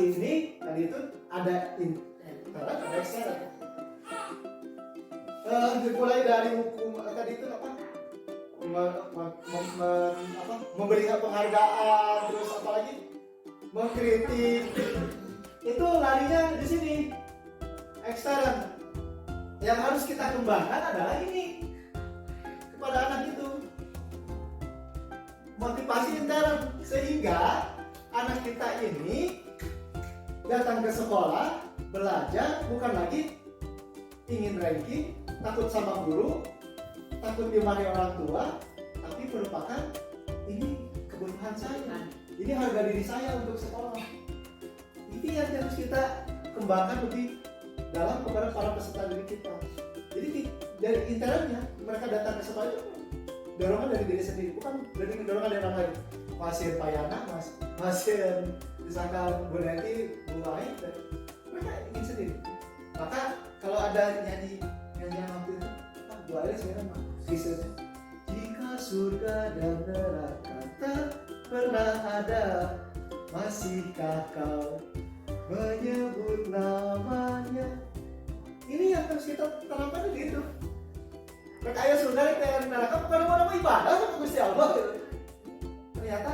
ini tadi itu ada intern, ada ekstern. Dimulai dari hukum tadi itu apa? Memberi penghargaan, terus apa lagi? Mengkritik. Itu larinya di sini. Ekstern. Yang harus kita kembangkan adalah ini kepada anak itu. Motivasi intern sehingga anak kita ini datang ke sekolah belajar bukan lagi ingin ranking, takut sama guru, takut dimarahi orang tua, tapi merupakan ini kebutuhan saya, ini harga diri saya untuk sekolah. Ini yang harus kita kembangkan lebih dalam kepada para peserta didik kita. Jadi dari internnya mereka datang ke sekolah itu dorongan dari diri sendiri, bukan dari dorongan dari orang lain. Pasien Payana, pasien misalkan Bu Neti, Bu Lain, mereka ingin sendiri. Maka kalau ada nyanyian waktu itu, Bu Aris sekarang kisahnya, jika surga dan neraka tak pernah ada, masihkah kau menyebut namanya? Ini yang harus kita terapkan gitu. Mereka ayah surga dan neraka bukan nama ibadah sama Gusti Allah. Ternyata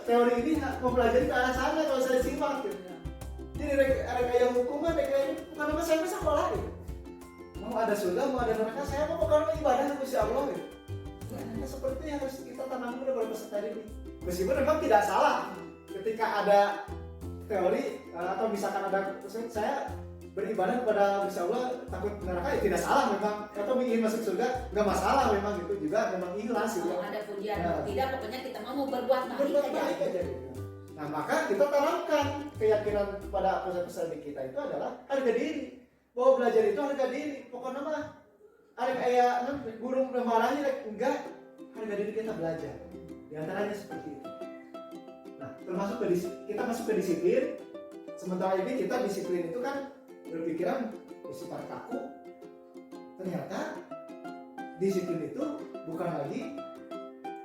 teori ini mempelajari ke arah sana kalau saya simak gitu. Jadi kayak hukuman, kayak bukan nama saya sekolah gitu. Mau ada surga, mau ada neraka, saya mau bukan ibadah sama Gusti Allah gitu. Nah, seperti yang harus kita tanamkan kepada peserta ini. Meskipun memang tidak salah ketika ada teori atau misalkan ada saya beribadah kepada Gusti Allah takut neraka, ya tidak salah memang, atau ingin masuk surga nggak masalah memang, gitu juga memang ikhlas gitu. Ada pujian tidak, pokoknya kita mau berbuat baik aja gitu. Nah maka kita tanamkan keyakinan kepada peserta kita itu adalah harga diri, bahwa belajar itu harga diri. Pokoknya mah ada kayak guru marahnya enggak, harga diri kita belajar. Di antaranya seperti itu. Nah termasuk kita masuk ke disiplin. Sementara ini kita disiplin itu kan berpikiran bersifat kaku. Ternyata disiplin itu bukan lagi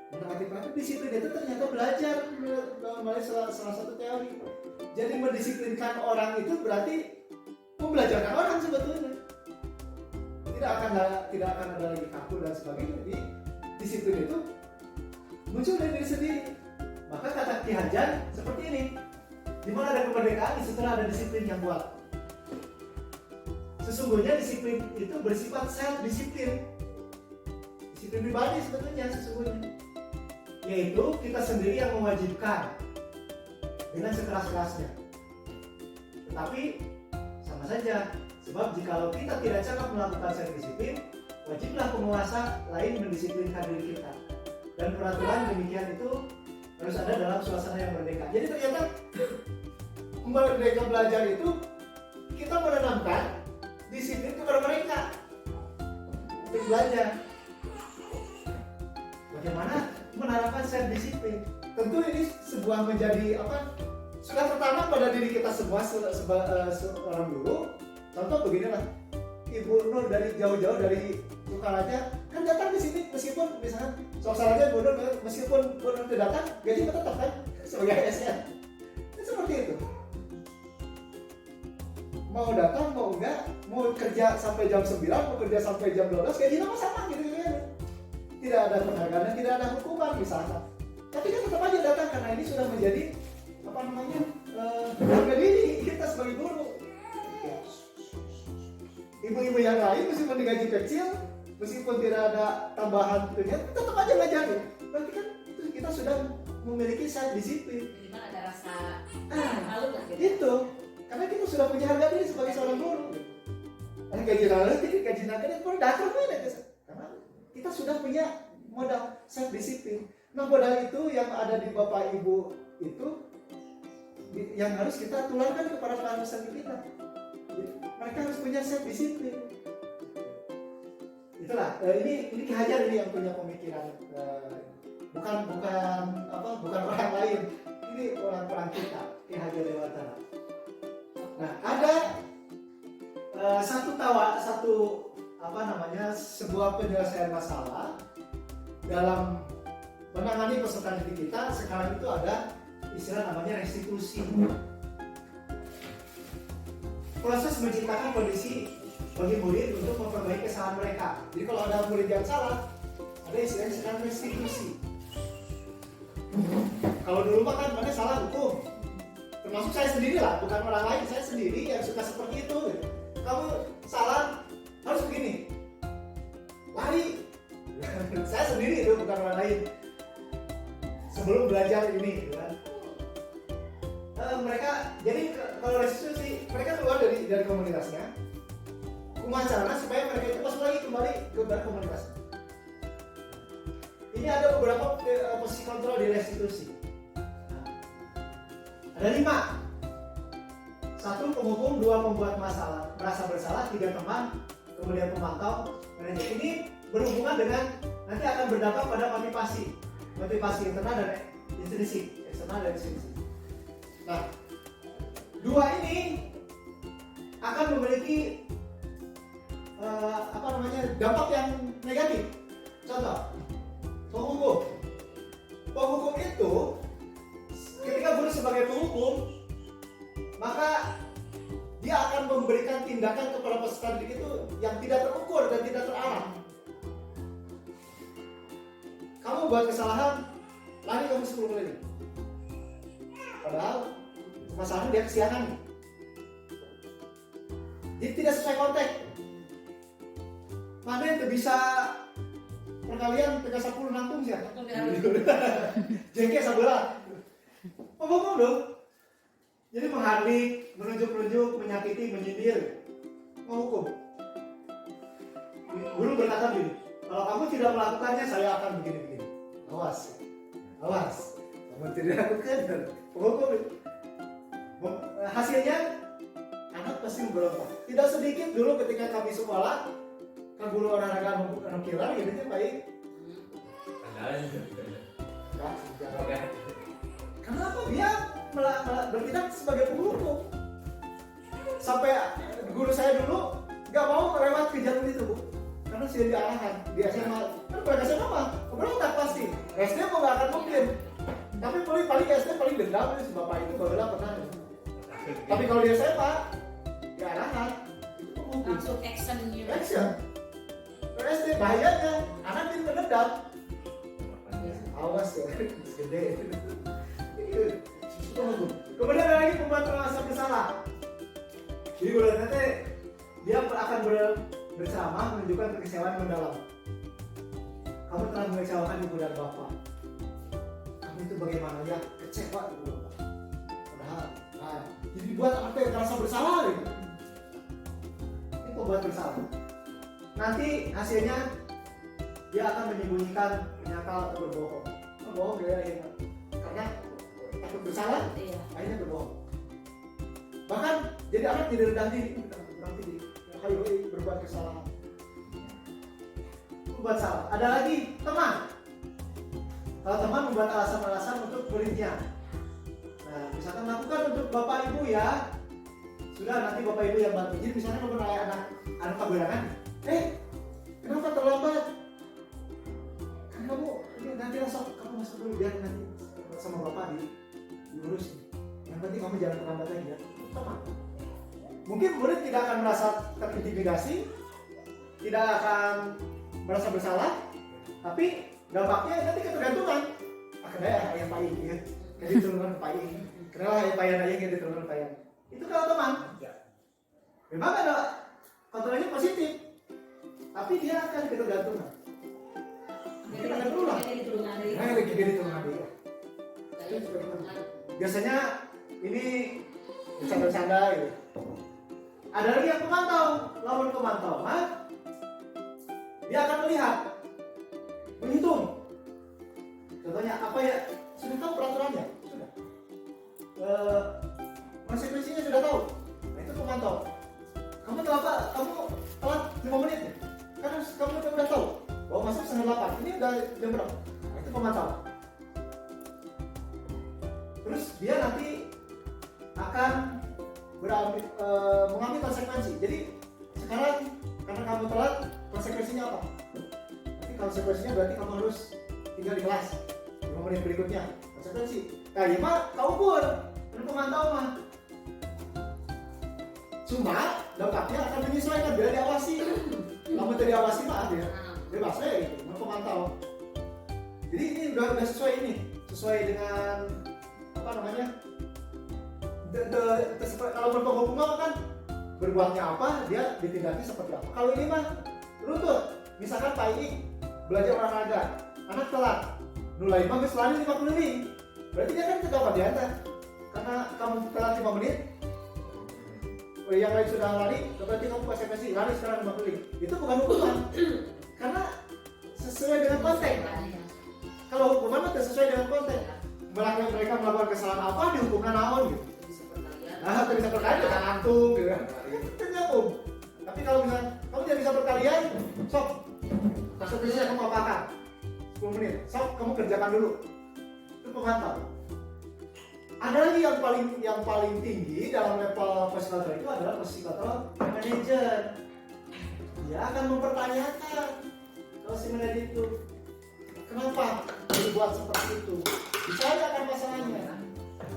menaati praktik. Disiplin itu ternyata belajar melalui salah satu teori. Jadi mendisiplinkan orang itu berarti membelajarkan orang sebetulnya. Tidak akan ada lagi kaku dan sebagainya. Jadi disiplin itu muncul dari diri sendiri. Maka kata Ki Hajar seperti ini. Di mana ada kemerdekaan, di situ ada disiplin yang kuat. Sesungguhnya disiplin itu bersifat self-disiplin. Disiplin pribadi sebetulnya sesungguhnya. Yaitu kita sendiri yang mewajibkan dengan sekeras-kerasnya. Tetapi sama saja, sebab jikalau kita tidak cakap melakukan self-disiplin, wajiblah penguasa lain mendisiplinkan diri kita. Dan peraturan demikian itu harus ada dalam suasana yang merdeka. Jadi ternyata merdeka belajar itu kita menanamkan disiplin kepada mereka untuk belajar. Bagaimana menerapkan self disiplin? Tentu ini sebuah menjadi sudah tertanam pada diri kita semua seorang guru. Contoh beginilah, Ibu Nur dari jauh-jauh dari Sukaraja kan datang di sini, meskipun misalnya soalnya Bu Nur meskipun Bu Nur tidak datang, gaji tetap kan sebagai ASN. Kan seperti itu. Mau datang mau enggak, mau kerja sampai jam 9, mau kerja sampai jam 12, gajinya sama gitu ya. Tidak ada penghargaan, tidak ada hukuman misalnya. Tapi kan tetap aja datang karena ini sudah menjadi harga diri kita sebagai guru. Ibu-ibu yang lain meskipun digaji kecil, meskipun tidak ada tambahan tetap aja belajar. Berarti kan itu kita sudah memiliki self disiplin. Minimal ada rasa malu lah gitu. Itu karena kita sudah punya harga diri sebagai seorang guru. Gaji naga itu pun datang karena kita sudah punya modal self disiplin. Nah modal itu yang ada di Bapak Ibu itu yang harus kita tularkan kepada para peserta kita. Mereka harus punya self disiplin. Itulah ini Ki Hajar ini yang punya pemikiran, bukan orang lain. Ini orang kita, Ki Hajar Dewantara. Nah ada sebuah penyelesaian masalah dalam menangani peserta didik kita. Sekarang itu ada istilah namanya restitusi. proses menciptakan kondisi bagi murid untuk memperbaiki kesalahan mereka. Jadi kalau ada murid yang salah, ada istilahnya sekarang restitusi. Kalau dulu mah kan mana salah hukum, termasuk saya sendiri lah, bukan orang lain, saya sendiri yang suka seperti itu. Kamu salah harus begini, lari. Saya sendiri itu, bukan orang lain. Sebelum belajar ini, kan? Mereka jadi kalau restitusi, mereka keluar dari komunitasnya. Kumaha caranya supaya mereka itu masuk lagi kembali ke komunitas. Ini ada beberapa posisi kontrol di restitusi. Ada 5. 1 penghukum, 2 membuat masalah, merasa bersalah, 3 teman, kemudian pemantau, manajer. Ini berhubungan dengan nanti akan berdampak pada motivasi internal dan intrinsik, eksternal dan intrinsik. Nah, 2 ini akan memiliki dampak yang negatif. Contoh, penghukum itu ketika guru sebagai penghukum, maka dia akan memberikan tindakan kepada peserta didik itu yang tidak terukur dan tidak terarah. Kamu buat kesalahan, lari kamu 10 keliling. Padahal masalahnya dia kesiangan. Jadi tidak sesuai konteks. Mana yang bisa perkalian 30 nangtung sih ya? Jengke sebelah. Penghukum dong. Jadi menghardik, menunjuk-nunjuk, menyakiti, menyindir, menghukum. Guru berkata begini, kalau kamu tidak melakukannya, saya akan begini-begini. Awas. Kamu tidak lakukan, penghukum. Hasilnya, anak pasti memberontak. Tidak sedikit dulu ketika kami sekolah, kan guru olahraga nukilan, gitu kan baik. Kenapa dia bertindak sebagai penghukum? Sampai guru saya dulu nggak mau lewat ke jalur itu, Bu, karena sudah diarahkan di SMA. Kan pada SMA mah berontak pasti. SD mau nggak akan mungkin. Tapi paling SD paling dendam si bapak itu barulah pernah. Tapi kalau di SMA diarahkan itu penghukum. Langsung action. SD bahayanya anak itu mendendam. Awas ya, gede. Kemudian ada lagi pembuat merasa bersalah. Jadi nanti dia akan berceramah menunjukkan kekecewaan mendalam. Kamu telah mengecewakan ibu dan bapak. Kamu itu bagaimana ya? Kecewa ibu bapak. Padahal, jadi buat apa yang merasa bersalah gitu. Ini pembuat bersalah. Nanti hasilnya dia akan menyembunyikan, menyangkal atau berbohong. Berbohong dia akhirnya karena takut bersalah, akhirnya berbohong. Bahkan jadi anak tidak rendah diri, ayo berbuat kesalahan, membuat salah. Ada lagi teman. Kalau teman membuat alasan-alasan untuk berhentian. Nah, misalkan lakukan untuk bapak ibu ya, sudah nanti bapak ibu yang bantu. Jadi misalnya kamu nanya anak keberangan, kenapa terlambat? Kan kamu nanti kamu masuk dulu biar nanti sama bapak diurus. Yang penting kamu jangan terlambat lagi ya. Teman. Mungkin murid tidak akan merasa terintimidasi, tidak akan merasa bersalah, tapi dampaknya nanti ketergantungan. Kenapa ayam payung ya? Jadi turunkan payung. Kenapa ayam payung aja yang diturunkan payung? Itu kalau teman. Memang ada kontrolnya positif, tapi dia akan ketergantungan. Kita akan berulang. Lagi di turunkan dia. Biasanya ini bercanda-bercanda gitu. Ada lagi yang pemantau, lawan pemantau, dia akan melihat, menghitung. Contohnya apa ya? Sudah tahu peraturannya, sudah. Konsekuensinya sudah tahu. Nah, itu pemantau. Kamu telat 5 menit nih. Karena kamu sudah tahu bahwa masuk setengah 8. Ini udah jam berapa? Nah, itu pemantau. Terus dia nanti akan mengambil konsekuensi. Jadi sekarang karena kamu telat, konsekuensinya apa? Nanti konsekuensinya berarti kamu harus tinggal di kelas 5 menit berikutnya. Konsekuensi. Nah, ya mah kamu pun pemantau mah. Cuma dampaknya akan menyesuaikan bila diawasi. Kamu tadi diawasi maaf ya, bebas aja gitu, memantau. Jadi ini udah sesuai ini, sesuai dengan apa namanya? Kalau berpenghukuman kan berbuatnya apa, dia ditindaki seperti apa. Kalau ini mah runtut. Misalkan Pak Ini belajar olahraga, anak telat, nulai mah geus lari 5 keliling. Berarti dia kan kegawat diantar. Karena kamu telat 5 menit, yang lain sudah lari, berarti kamu konsekuensi lari sekarang 5 keliling. Itu bukan hukuman. Karena sesuai dengan konteks. Kalau hukuman itu sesuai dengan konteks. Mereka melakukan kesalahan apa, dihukumkan naon gitu. Nah, itu bisa berkali dengan antum gitu kan. Itu nyambung. Tapi kalau misalnya kamu tidak bisa berkalian, sok konsekuensinya kamu apakan? 10 menit. Sok kamu kerjakan dulu. Itu pemantau. Ada lagi yang paling tinggi dalam level fasilitator itu adalah fasilitator manager. Dia akan mempertanyakan kalau si manajer itu kenapa berbuat seperti itu, ditanyakan masalahnya.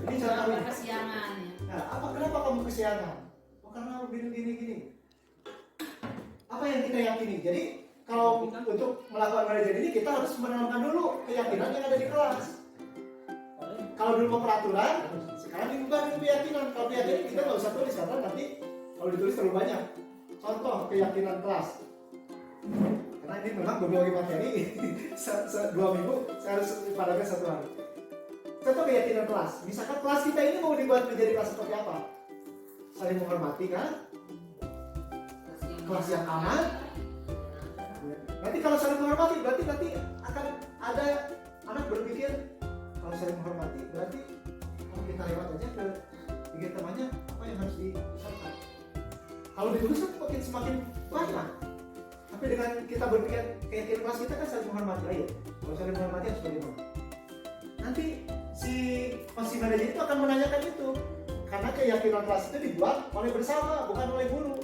Ini contohnya kesiangan. Nah, kenapa kamu kesiangan? Oh, karena gini. Apa yang kita yakini? Jadi kalau untuk melakukan manajer ini kita harus menanamkan dulu keyakinan yang ada di kelas. Kalau dulu mau peraturan, sekarang diubah dengan keyakinan. Kalau keyakinan kita nggak usah tulis karena nanti kalau ditulis terlalu banyak. Contoh keyakinan kelas. Karena ini memang berbagi materi 2 minggu, saya harus padatkan 1 hari. Contoh keyakinan kelas. Misalkan kelas kita ini mau dibuat menjadi kelas seperti apa? Saling menghormati kan? Kelas yang aman. Nanti kalau saling menghormati berarti akan ada anak berpikir kalau saling menghormati berarti kalau kita lewat aja ke pikir temannya apa yang harus diusahakan. Kalau ditulis kan semakin banyak. Tapi dengan kita berpikir keyakinan kelas kita kan saling menghormati aja. Kalau saling menghormati harus bagaimana? Nanti si manajer itu akan menanyakan itu karena keyakinan kelas itu dibuat oleh bersama bukan oleh guru.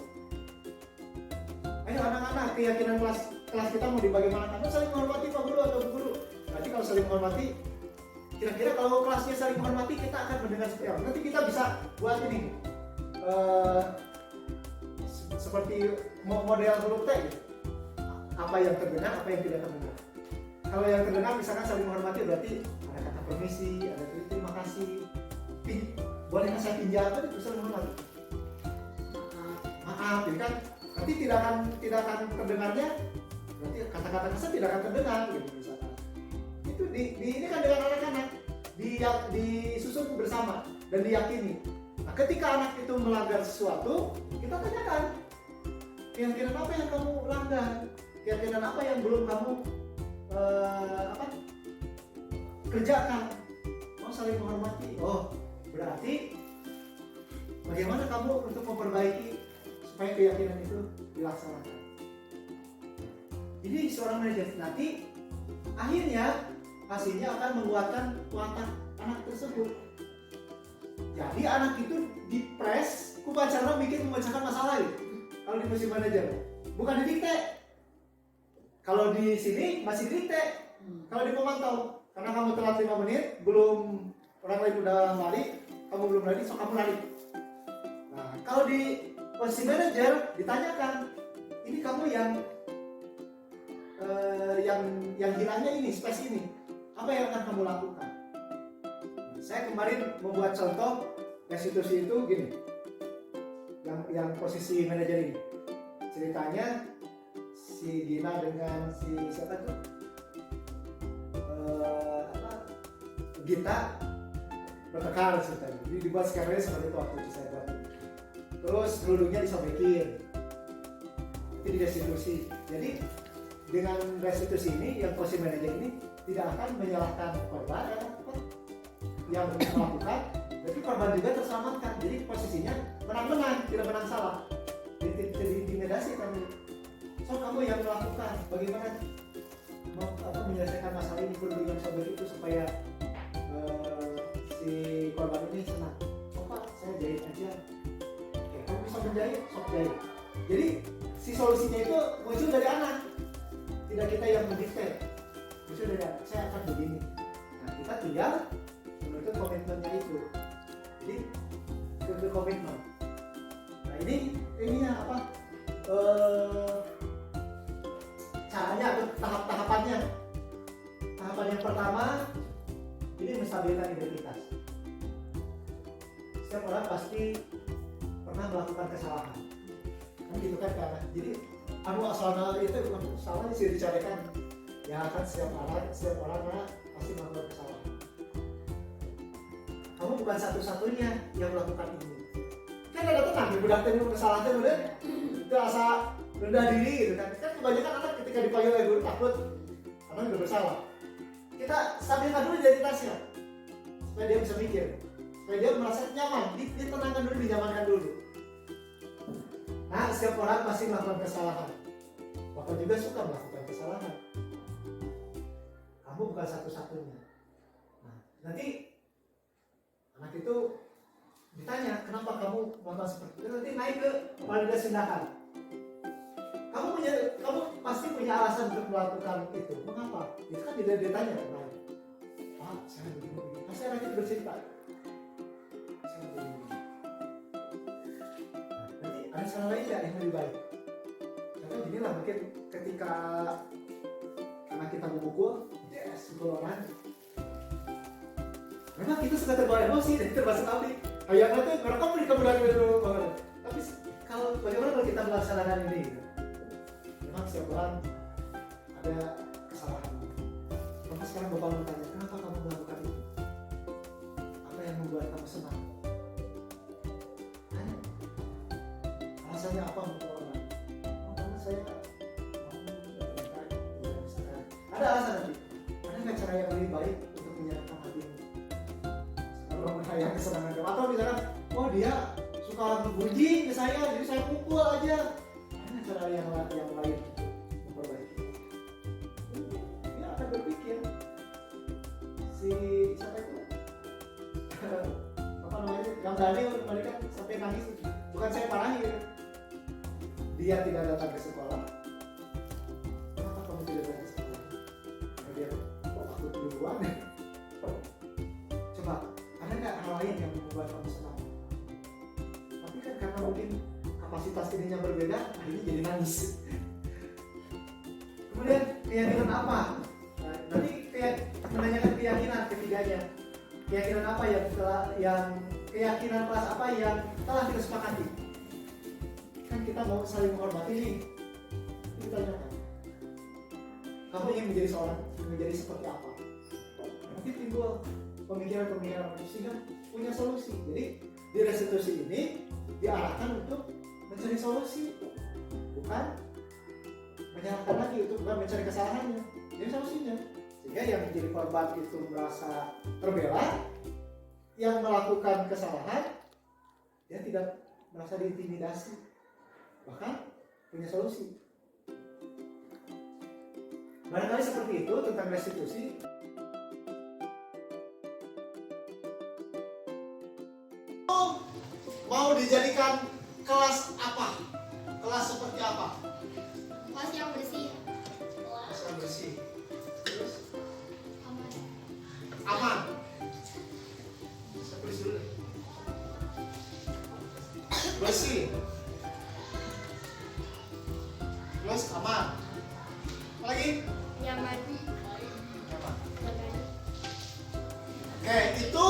Ayo anak-anak, keyakinan kelas kita mau dibagaimana? Karena saling menghormati Pak Guru atau Bu Guru. Nanti kalau saling menghormati, kira-kira kalau kelasnya saling menghormati kita akan mendengar seperti apa? Nanti kita bisa buat ini seperti model huruf T gitu. Apa yang terdengar, apa yang tidak terdengar. Kalau yang terdengar misalkan saling menghormati berarti ada kata permisi, ada terima kasih, bolehkah saya pinjam? Itu saling menghormati. Maaf, jadi kan nanti tidak akan terdengarnya, nanti kata-kata kasar tidak akan terdengar gitu misalkan. Itu ini kan dengan anak-anak disusun bersama dan diyakini. Nah, ketika anak itu melanggar sesuatu, kita tanyakan keyakinan apa yang kamu langgar, keyakinan apa yang belum kamu kerjakan. Oh, saling menghormati. Oh, berarti bagaimana kamu untuk memperbaiki supaya keyakinan itu dilaksanakan. Jadi seorang manajer nanti akhirnya hasilnya akan menguatkan watak anak tersebut. Jadi anak itu dipres, kupacara memecahkan masalah itu. Kalau di musim manajer, bukan didikte. Kalau di sini masih didikte. Kalau di pemantau, karena kamu telat 5 menit, belum orang lain udah lari, kamu belum lari, so kamu lari. Nah, kalau di posisi manajer ditanyakan, ini kamu yang hilangnya ini, space ini, apa yang akan kamu lakukan? Saya kemarin membuat contoh restitusi itu gini, yang posisi manajer ini, ceritanya si Gina dengan si siapa tuh, Gita bertengkar ceritanya, jadi dibuat skenario seperti itu waktu itu saya buat. Terus kerudungnya disobekin, itu di restitusi. Jadi dengan restitusi ini yang posisi manajer ini tidak akan menyalahkan korban yang melakukan, jadi korban juga terselamatkan. Jadi posisinya menang-menang, tidak menang salah. Diintimidasi kamu. So kamu yang melakukan, bagaimana menyelesaikan masalah ini, kerudung yang sobek itu supaya si korban ini senang. Oh Pak, saya jahit aja. Kamu bisa menjahit, sok jahit. Jadi si solusinya itu muncul dari anak, tidak kita yang mendikte. Muncul dari anak, saya akan begini. Nah kita tinggal menuntut komitmennya itu. Jadi menuntut komitmen. Nah ini apa? Caranya atau tahapannya. Tahapan yang pertama ini menstabilkan identitas. Setiap orang pasti pernah melakukan kesalahan. Kan gitu kan? Jadi asalnya itu salahnya sih dicarikan. Ya kan setiap orang pasti melakukan kesalahan. Kamu bukan satu-satunya yang melakukan ini. Kan ada tenang, budak tadi kesalahan udah itu asa rendah diri gitu kan. Kan kebanyakan anak ketika dipanggil oleh guru takut karena udah bersalah. Kita stabilkan dulu identitasnya supaya dia bisa mikir, supaya dia merasa nyaman, ditenangkan dulu, dinyamankan dulu. Nah, setiap orang pasti melakukan kesalahan. Bapak juga suka melakukan kesalahan. Kamu bukan satu-satunya. Nah, nanti anak itu ditanya, kenapa kamu melakukan seperti itu? Nanti naik ke validasi tindakan. Kamu pasti punya alasan untuk melakukan itu. Mengapa? Itu kan tidak ditanya kemarin. Pak, saya begini. Pasti anak itu bercerita. Saya begini. Nah, nanti ada salah lain tidak yang lebih baik? Contoh gini lah, mungkin ketika anak kita memukul, pukul orang. Memang kita suka terbawa emosi dan terbawa sekali. Ayahnya tuh mereka beri kemudahan itu banget. Tapi bagaimana kalau kita melaksanakan ini? Memang setiap orang ada kesalahan. Maka sekarang Bapak mau tanya, kenapa kamu melakukan itu? Apa yang membuat kamu senang? Tanya. Alasannya apa untuk orang? Oh, karena saya ada alasan nanti. Ada nggak cara yang lebih baik untuk menyenangkan hatimu? Kalau menghayang kesenangan kamu, atau misalkan, oh dia suka berbunyi ke saya, jadi saya pukul aja. Ada cara yang lain memperbaiki. Dia akan berpikir si siapa itu? Apa namanya? Yang Dani mereka sampai nangis. Bukan saya parahi gitu. Dia tidak datang ke sekolah. Kenapa kamu tidak datang ke sekolah? Karena dia takut duluan. Coba, ada nggak hal lain yang membuat kamu senang? Tapi kan karena mungkin kapasitas dirinya berbeda, akhirnya jadi nangis. Kemudian keyakinan apa? Nah, nanti menanyakan keyakinan ketiganya. Keyakinan apa yang keyakinan kelas apa yang telah kita sepakati? Kan kita mau saling menghormati nih. Kita tanyakan. Kamu ingin menjadi seperti apa? Nanti timbul pemikiran-pemikiran sehingga punya solusi. Jadi di restitusi ini diarahkan untuk mencari solusi, bukan menyalahkan lagi, untuk bukan mencari kesalahannya. Jadi solusinya, sehingga yang menjadi korban itu merasa terbela, yang melakukan kesalahan dia tidak merasa diintimidasi, bahkan punya solusi. Barangkali seperti itu tentang restitusi. Mau dijadikan kelas apa? Kelas seperti apa? Kelas yang bersih. Kelas yang bersih. Terus? Aman. Aman. Saya tulis dulu. Bersih. Terus aman. Apa lagi? Nyaman. Nyaman. Nyaman. Oke, itu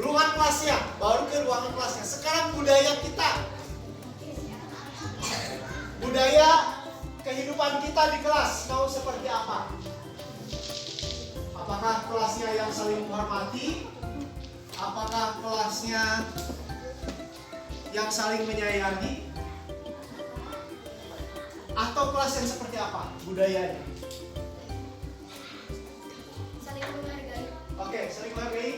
ruangan kelasnya, baru ke ruangan kelasnya. Sekarang budaya kita, budaya kehidupan kita di kelas mau seperti apa? Apakah kelasnya yang saling menghormati? Apakah kelasnya yang saling menyayangi? Atau kelas yang seperti apa budayanya? Saling menghargai. Oke, saling menghargai.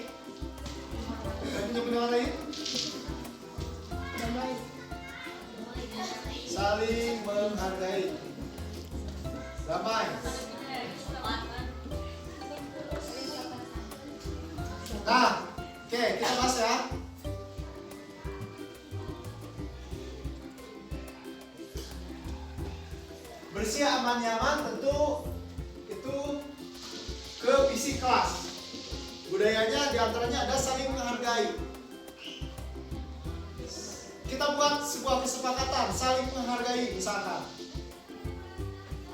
Punya pendengar lain? Damai. Saling menghargai. Damai. Nah, oke, kita bahas ya. Bersih, aman, nyaman tentu itu ke visi kelas. Budayanya diantaranya ada saling menghargai. kita buat sebuah kesepakatan saling menghargai misalkan.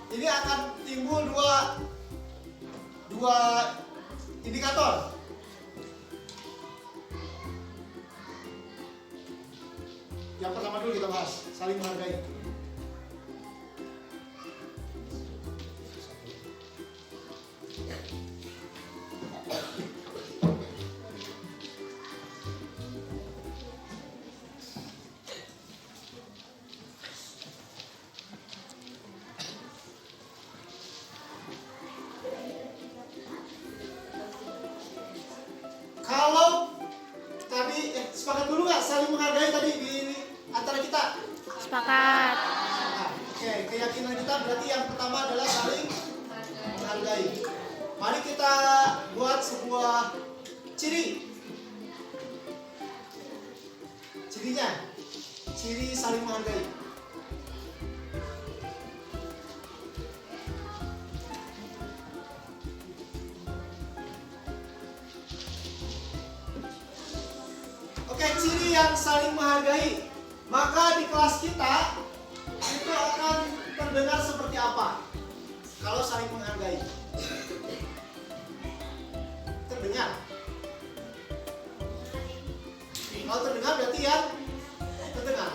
Ini akan timbul dua indikator. Yang pertama dulu kita bahas saling menghargai. Kalau tadi sepakat dulu nggak saling menghargai tadi di antara kita? Sepakat. Nah, oke, keyakinan kita berarti yang pertama adalah saling menghargai. Mari kita buat sebuah ciri. Cirinya, ciri saling menghargai. Oke, ciri yang saling menghargai. Maka di kelas kita itu akan terdengar seperti apa? Kalau saling menghargai. Terdengar. Kalau terdengar berarti ya terdengar.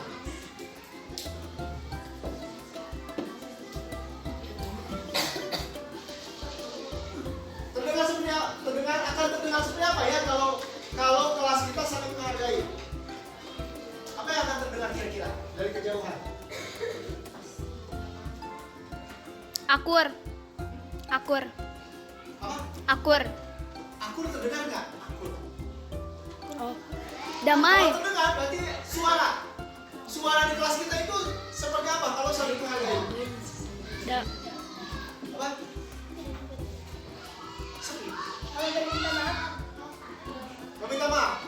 Terdengar seperti apa ya kalau kelas kita saling menghargai? Apa yang akan terdengar kira-kira dari kejauhan? Akur. Apa? Akur. Akur terdengar nggak? Akur. Oh. Damai. Kalau terdengar berarti suara. Suara di kelas kita itu seperti apa kalau saling menghargai? Apa? Sepi. Meminta maaf.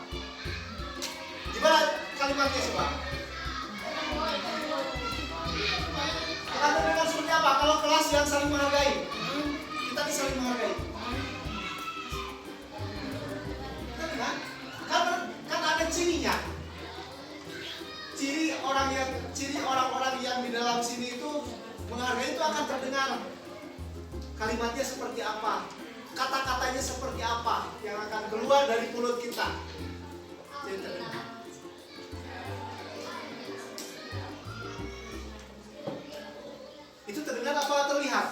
Gimana kalimatnya coba? Akan terdengar seperti apa kalau kelas yang saling menghargai? Kita saling menghargai. Kan ada cirinya. Ciri orang-orang yang di dalam sini itu menghargai itu akan terdengar. Kalimatnya seperti apa? Kata-katanya seperti apa yang akan keluar dari mulut kita? Jadi terdengar. Itu terdengar apa terlihat?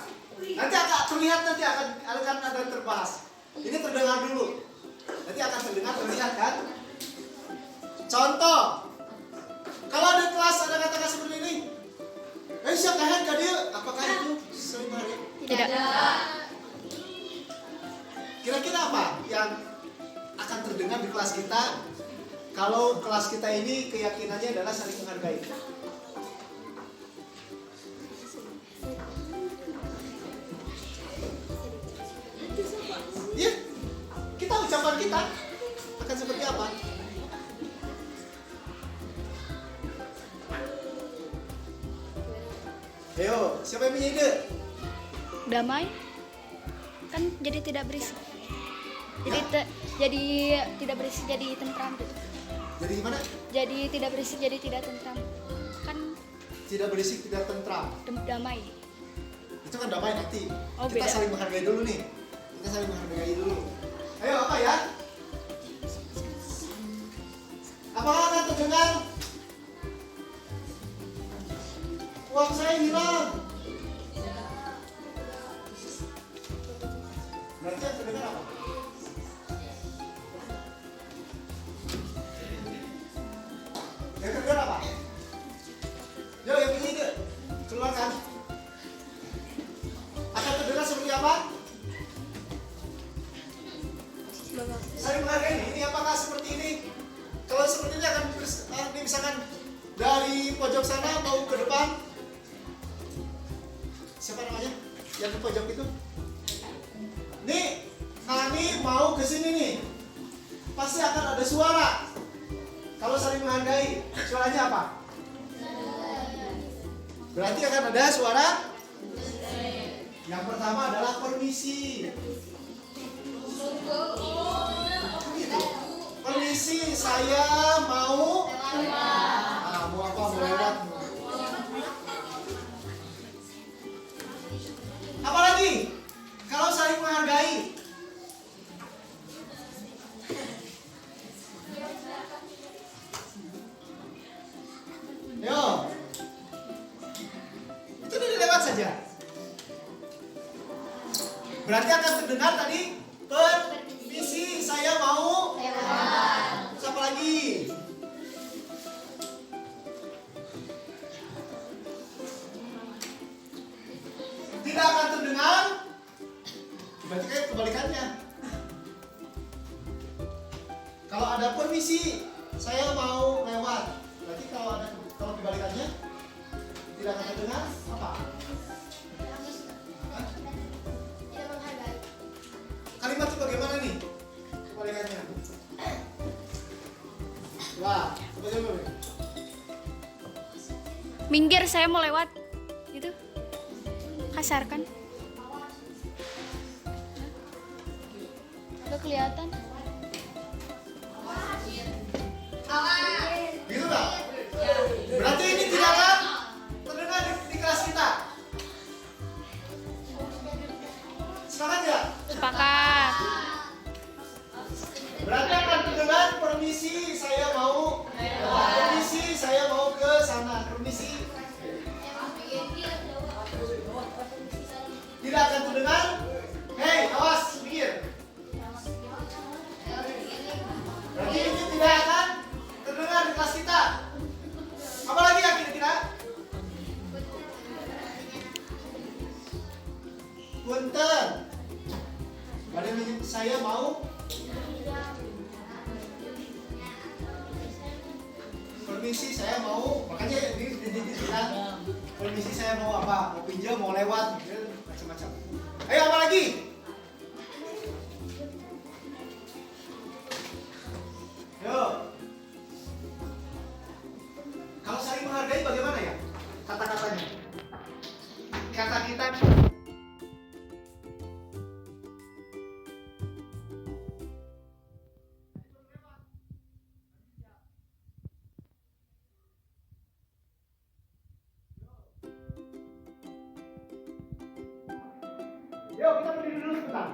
Nanti akan terlihat, nanti akan ada terbahas. Ini terdengar dulu. Nanti akan terlihat kan? Contoh, kalau ada kelas ada kata-kata seperti ini, siapa yang dia? Apakah itu saling menghargai? Tidak. Kira-kira apa yang akan terdengar di kelas kita kalau kelas kita ini keyakinannya adalah saling menghargai? Ya, ucapan kita akan seperti apa? Ayo, siapa yang punya ide? Damai. Kan jadi tidak berisik. Jadi tidak berisik, jadi tentram gitu. Jadi gimana? Jadi tidak berisik, jadi tidak tentram. Kan Tidak berisik, tidak tentram. damai. Itu kan damai nanti. Oh, Kita beda. saling menghargai dulu nih. Kita saling menghargai dulu. Ayo, apa ya? Apakah akan terdengar? Uang saya hilang. Berarti yang terdengar apa? Yang terdengar apa? Yo, yang punya ide, keluarkan. Akan terdengar seperti apa? Saling menghargai. Ini apakah seperti ini? Kalau seperti ini akan misalkan dari pojok sana mau ke depan. Siapa namanya? Yang di pojok itu? Nih, kami mau ke sini nih. Pasti akan ada suara. Kalau saling menghargai, suaranya apa? Berarti akan ada suara. Yang pertama adalah permisi. Gitu. Permisi, saya mau lewat. Apalagi kalau saling menghargai. Yo, itu dia lewat saja. Berarti akan terdengar tadi permisi, saya mau lewat. Siapa lagi? Tidak akan terdengar. Berarti kayak kebalikannya. Kalau ada permisi, saya mau lewat. Berarti kalau kebalikannya tidak akan terdengar apa? Tidak menghargai. Kalimat itu bagaimana nih? Kebalikannya. Wah, bagaimana? Minggir, saya mau lewat. Gitu. Kasar kan? Gak kelihatan. Gitu tak? Berarti ini tidak akan terdengar di kelas kita. Sepakat ya? Sepakat. Berarti akan terdengar permisi, saya mau. Permisi, saya mau ke sana. Permisi. Tidak akan terdengar. Hei, awas, minggir. Berarti ini tidak akan terdengar di kelas kita. Apalagi ya kira-kira? Punten. Berarti saya mau. Permisi, saya mau. Makanya di permisi, saya mau apa? Mau pinjam, mau lewat, macam-macam. Ayo, apa lagi? Yo. Kalau saling menghargai bagaimana ya? Kata-katanya. Kata kita. Yuk, kita berdiri dulu sebentar.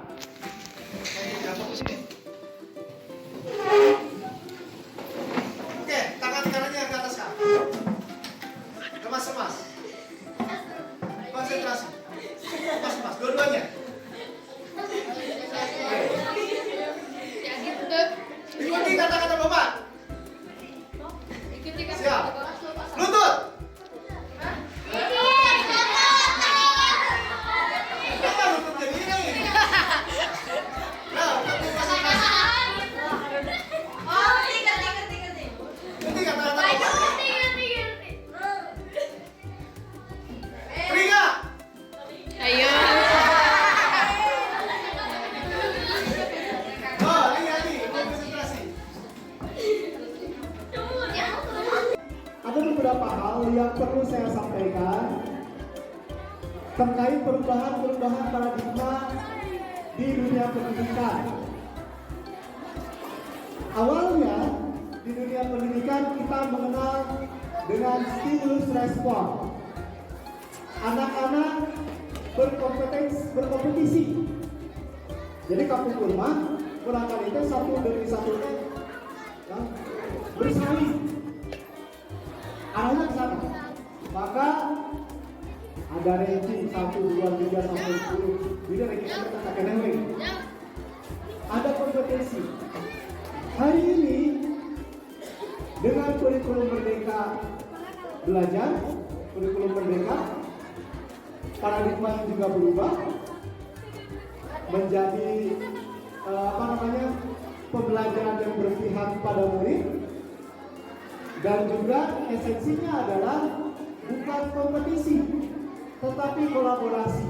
Saya tidak fokus ini. Oke, tangan kanannya ke atas, Kak. Lemas. Konsentrasi. Lemas, dua-duanya. Ikuti kata-kata Bapak. Siap. Lutut. Kenapa lutut jadi ini? Nah, konsentrasi. Ikuti kata-kata Bapak. Telinga. Ayo. Oh, lagi, konsentrasi. Ada beberapa hal yang perlu saya sampaikan terkait perubahan paradigma di dunia pendidikan. Awalnya di dunia pendidikan kita mengenal dengan stimulus respon. Anak-anak berkompetisi. Jadi kampung rumah berangkat itu satu demi satu bersaing. Arahnya ke sana. Maka ada ranking 1, 2, 3 sampai 10. Jadi rankingnya kita kenaik. Ada kompetisi. Hari ini dengan kurikulum merdeka belajar, kurikulum merdeka, paradigma juga berubah menjadi pembelajaran yang berpihak pada murid, dan juga esensinya adalah bukan kompetisi tetapi kolaborasi.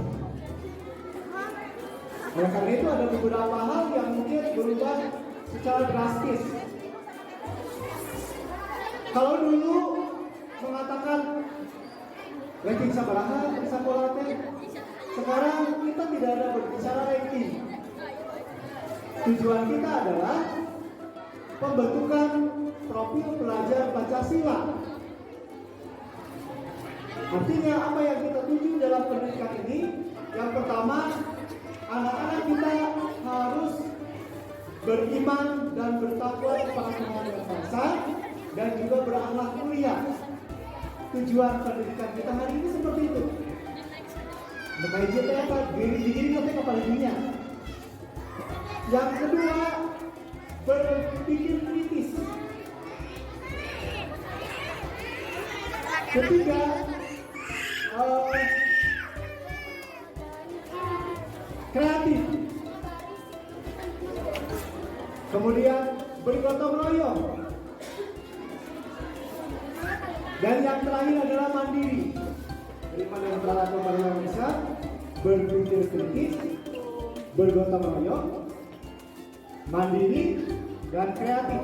Oleh karena itu ada beberapa hal yang mungkin berubah secara drastis. Kalau dulu mengatakan ranking sabaraha di sekolah teh, sekarang kita tidak ada berbicara ranking. Tujuan kita adalah pembentukan profil pelajar Pancasila Artinya apa yang kita tuju dalam pendidikan ini? Yang pertama, anak-anak kita harus beriman dan bertakwa kepada Tuhan Yang Maha Esa dan juga berakhlak mulia. Tujuan pendidikan kita hari ini seperti itu. Mengkaji apa? Diri nanti kepala dunia. Yang kedua, berpikir kritis. Ketiga, kreatif. Kemudian bergotong royong. Dan yang terakhir adalah mandiri. Beriman dan bertakwa kepada Yang Maha Esa, berpikir kritis, bergotong royong, mandiri, dan kreatif.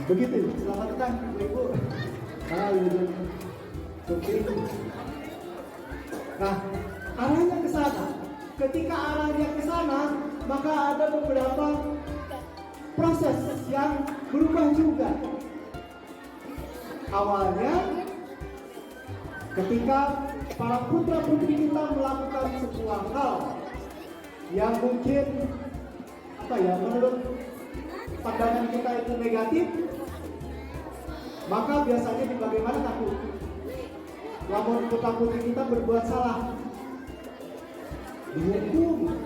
Begitu. Selamat datang Ibu-ibu. Nah, arahnya ke sana. Ketika arahnya ke sana, maka ada beberapa proses yang berubah juga. Awalnya, ketika para putra-putri kita melakukan sebuah hal yang mungkin menurut pandangan kita itu negatif, maka biasanya bagaimana takut? Lamun putra-putri kita berbuat salah, dihukum.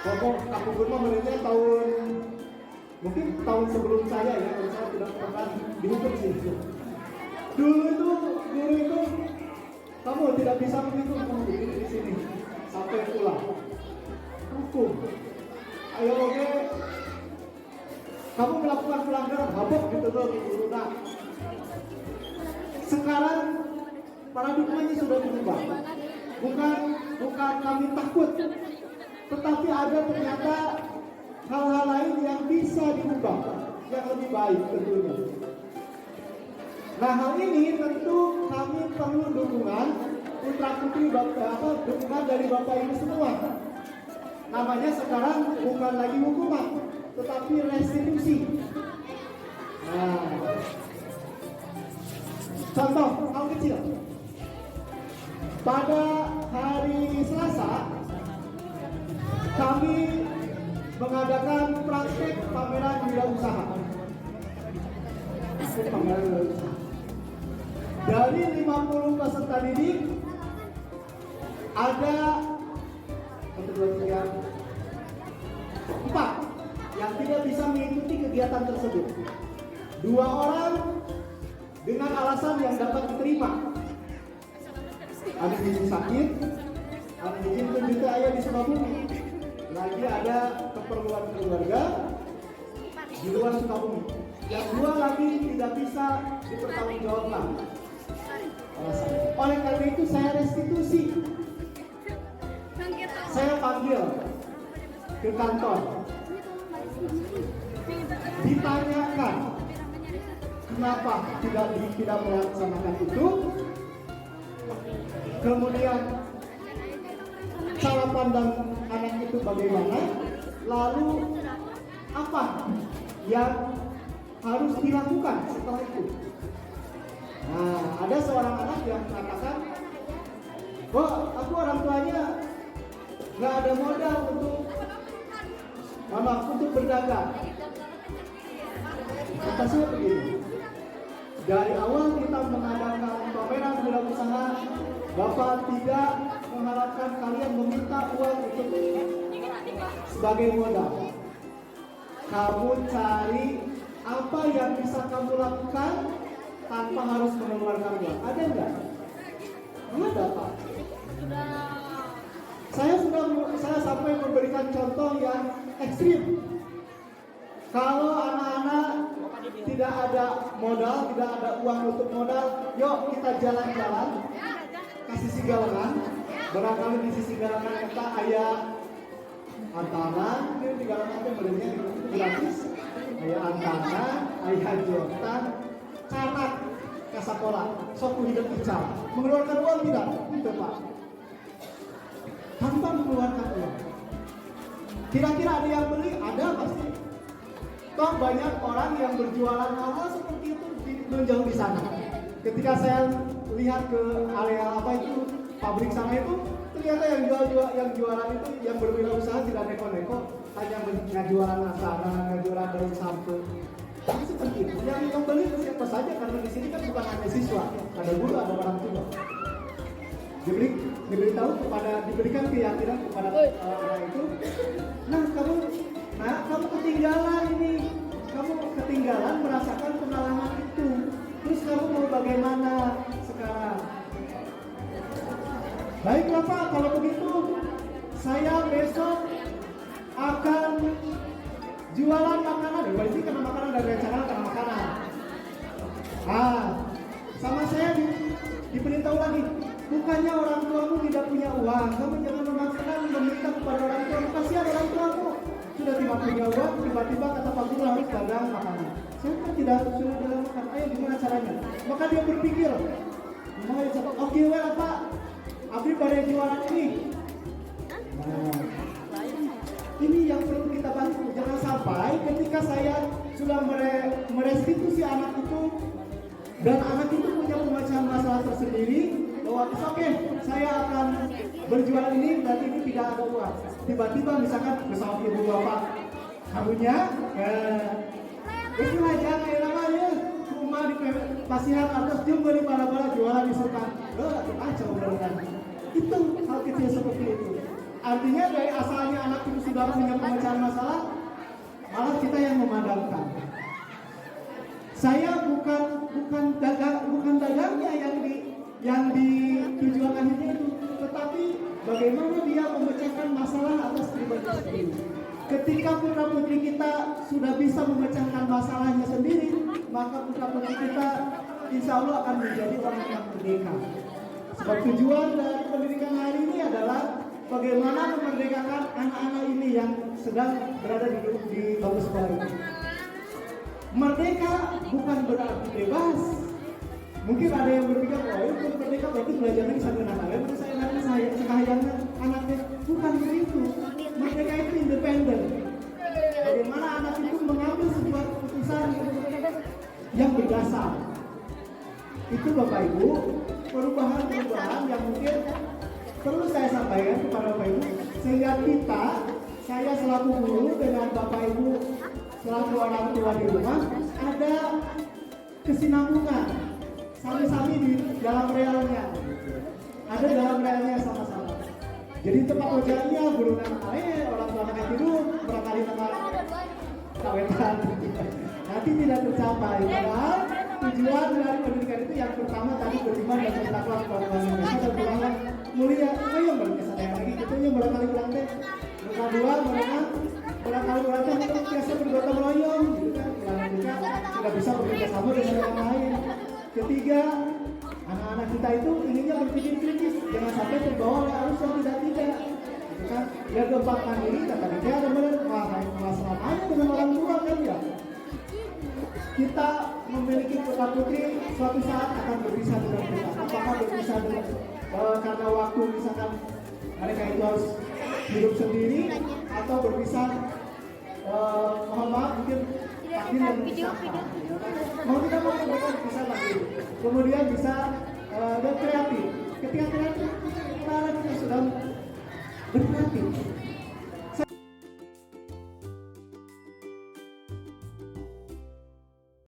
Pokok aku rumah mereka mungkin tahun sebelum saya ya, kalau saya tidak pernah dihukum sih. Dulu itu guru itu, kamu tidak bisa menghitung, kamu begini di sini sampai pulang. Hukum. Ayo oke. Kamu melakukan pelanggaran, habuk gitu loh guru. Nah, sekarang paradigmanya sudah berubah. Bukan kami takut, tetapi ada ternyata hal-hal lain yang bisa diubah, yang lebih baik tentunya. Nah, hal ini tentu kami perlu dukungan putra-putri dukungan dari Bapak Ibu semua. Namanya sekarang bukan lagi hukuman, tetapi restitusi. Nah, contoh hal kecil. Pada hari Selasa, kami mengadakan praktek pameran wirausaha. Dari 50 peserta didik, ada 4 yang tidak bisa mengikuti kegiatan tersebut. 2 orang dengan alasan yang dapat diterima. Ada izin sakit, ada izin penjuta ayah di Sukabumi. Lagi ada keperluan keluarga di luar Sukabumi. Yang 2 lagi tidak bisa dipertanggungjawabkan. Oleh karena itu saya restitusi. Saya panggil ke kantor. Ditanyakan kenapa tidak melaksanakan itu. Kemudian cara pandang anak itu bagaimana, lalu apa yang harus dilakukan setelah itu. Nah, ada seorang anak yang mengatakan, aku orang tuanya nggak ada modal untuk berdagang. Kata saya begini, dari awal kita mengadakan pameran wirausaha, Bapak tidak mengharapkan kalian meminta uang untuk sebagai modal. Kamu cari apa yang bisa kamu lakukan tanpa harus mengeluarkan uang. Ada enggak? Ada, Pak. Saya sampai memberikan contoh yang ekstrim. Kalau anak-anak tidak ada modal, tidak ada uang untuk modal, yuk kita jalan-jalan ke sisi galengan. Barangkali di sisi galengan kita ayah antanan, di galengan itu belinya gratis. Ayah antanan, ayah jotan, canak ke sekolah, sok hidup bicara. Mengeluarkan uang tidak? Itu Pak. Tanpa mengeluarkan uang. Kira-kira ada yang beli? Ada pasti. Toh banyak orang yang berjualan hal-hal seperti itu menjauh di sana. ketika saya lihat ke area apa itu pabrik sana itu, ternyata yang jualan itu yang berwirausaha tidak neko-neko, hanya jualan asaran, jualan daun sampo. Jadi seperti itu. Yang beli itu siapa saja, karena di sini kan bukan hanya siswa, ada guru, ada orang tua. Diberikan keyakinan kepada orang itu. Nah kamu ketinggalan ini, kamu ketinggalan merasakan pengalaman itu. Terus kamu mau bagaimana sekarang? Baiklah Pak, kalau begitu saya besok akan jualan makanan. Berarti karena makanan dari rencana karena makanan. Sama saya diberitahu lagi, bukannya orang tuamu tidak punya uang, kamu jangan memaksakan meminta kepada orang tuamu. Kasihan orang tuamu sudah tidak punya uang, tiba-tiba kata Pak Guru harus dagang makanan. Saya kan tidak sudah dagang makanan. Ayo gimana caranya? Maka dia berpikir, oke well Pak, abdi pada jualan ini. Nah, ini yang perlu kita bantu. Jangan sampai ketika saya sudah merestitusi anak itu dan anak itu punya pemecahan masalah tersendiri, bahwa oke, saya akan berjualan ini, berarti ini tidak ada uang. Tiba-tiba misalkan bersama ibu bapak kamunya, itu aja kayak namanya rumah di pasiran atas jumpa di bala-bala jualan di sultan. Kacau beneran. Itu hal kecil seperti itu. Artinya dari asalnya anak itu sudah punya pemecahan masalah, malah kita yang memadamkan. Saya bukan dagangnya yang ditujukan itu, tetapi bagaimana dia memecahkan masalah atas pribadi sendiri. Ketika putra putri kita sudah bisa memecahkan masalahnya sendiri, maka putra putri kita insya Allah akan menjadi orang yang merdeka. Sebab tujuan dari pendidikan hari ini adalah bagaimana memerdekakan anak-anak ini yang sedang berada di bangku sekolah ini. Merdeka bukan berarti bebas. Mungkin ada yang berpikir, itu merdeka berarti belajarnya sambil nakal. Itu saya sekalian anaknya. Bukan begitu. Merdeka itu independen. Bagaimana anak itu mengambil sebuah keputusan yang berdasar. Itu Bapak Ibu, perubahan-perubahan yang mungkin perlu saya sampaikan kepada Bapak Ibu, sehingga saya selaku guru dengan Bapak Ibu selaku orang tua di rumah ada kesinambungan, sami-sami di dalam realnya, ada dalam realnya sama-sama. Jadi tempat kerjanya guru nama orang tua anak tidur, barangkali nama kawetan, nanti tidak tercapai. Padahal tujuan dari pendidikan itu yang pertama tadi beriman dan bertakwa kepada Tuhan Yesus dan berlaku mulia. Yang berkesan lagi itu yang barangkali berlantai. Yang kedua mereka barangkali berlantai itu biasa bergotong royong, gitu kan? Yang juga tidak bisa bekerja sama dengan yang lain. Ketiga, anak-anak kita itu inginnya berpikir kritis, jangan sampai terbawa oleh arus yang tidak, gitu kan? Yang keempat ini kata dia ada masalah aja dengan orang tua kan ya. Kita memiliki putra putri suatu saat akan berpisah dengan kita. Apakah berpisah dengan karena waktu misalkan mereka itu harus hidup sendiri atau berpisah mohon maaf mungkin takdir yang memisahkan. Mau kita mau mereka berpisah lagi. Kemudian bisa